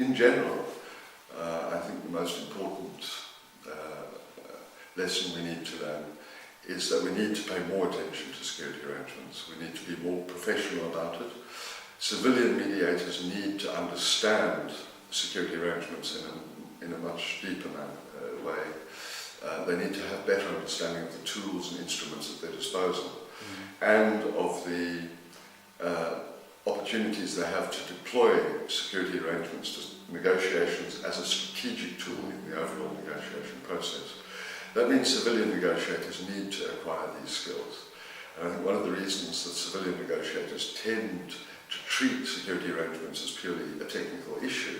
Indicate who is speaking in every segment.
Speaker 1: in general, I think the most important lesson we need to learn is that we need to pay more attention to security arrangements. We need to be more professional about it. Civilian mediators need to understand security arrangements in a much deeper way. They need to have better understanding of the tools and instruments at their disposal, and of the opportunities they have to deploy security arrangements to negotiations as a strategic tool in the overall negotiation process. That means civilian negotiators need to acquire these skills. And I think one of the reasons that civilian negotiators tend to treat security arrangements as purely a technical issue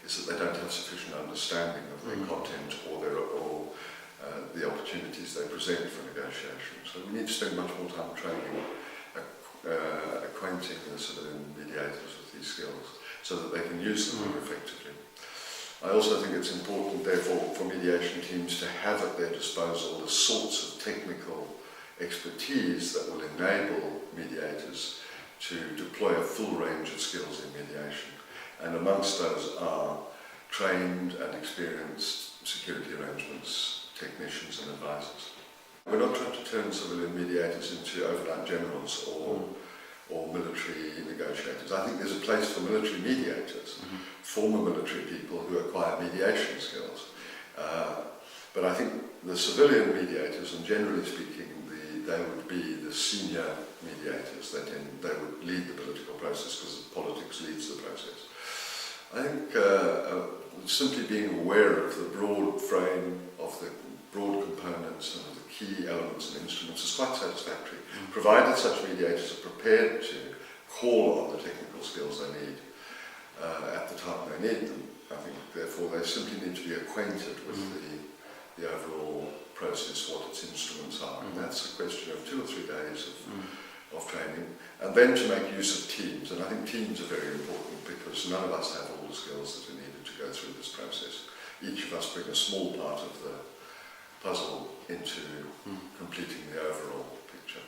Speaker 1: is that they don't have sufficient understanding of their content or the opportunities they present for negotiation. So we need to spend much more time training, acquainting the civilian mediators with these skills so that they can use them more effectively. I also think it's important, therefore, for mediation teams to have at their disposal the sorts of technical expertise that will enable mediators to deploy a full range of skills in mediation. And amongst those are trained and experienced security arrangements technicians and advisors. We're not trying to turn civilian mediators into overnight generals or military negotiators. I think there's a place for military mediators, former military people who acquire mediation skills. But I think the civilian mediators, and generally speaking, they would be the senior mediators. They would lead the political process because politics leads the process. I think simply being aware of the broad frame, of the broad components and of the key elements and instruments is quite satisfactory, provided such mediators are prepared to call on the technical skills they need at the time they need them. I think, therefore, they simply need to be acquainted with the overall process, what its instruments are, and that's a question of 2 or 3 days of training, and then to make use of teams. And I think teams are very important because none of us have all the skills that are needed to go through this process. Each of us bring a small part of the puzzle into completing the overall picture.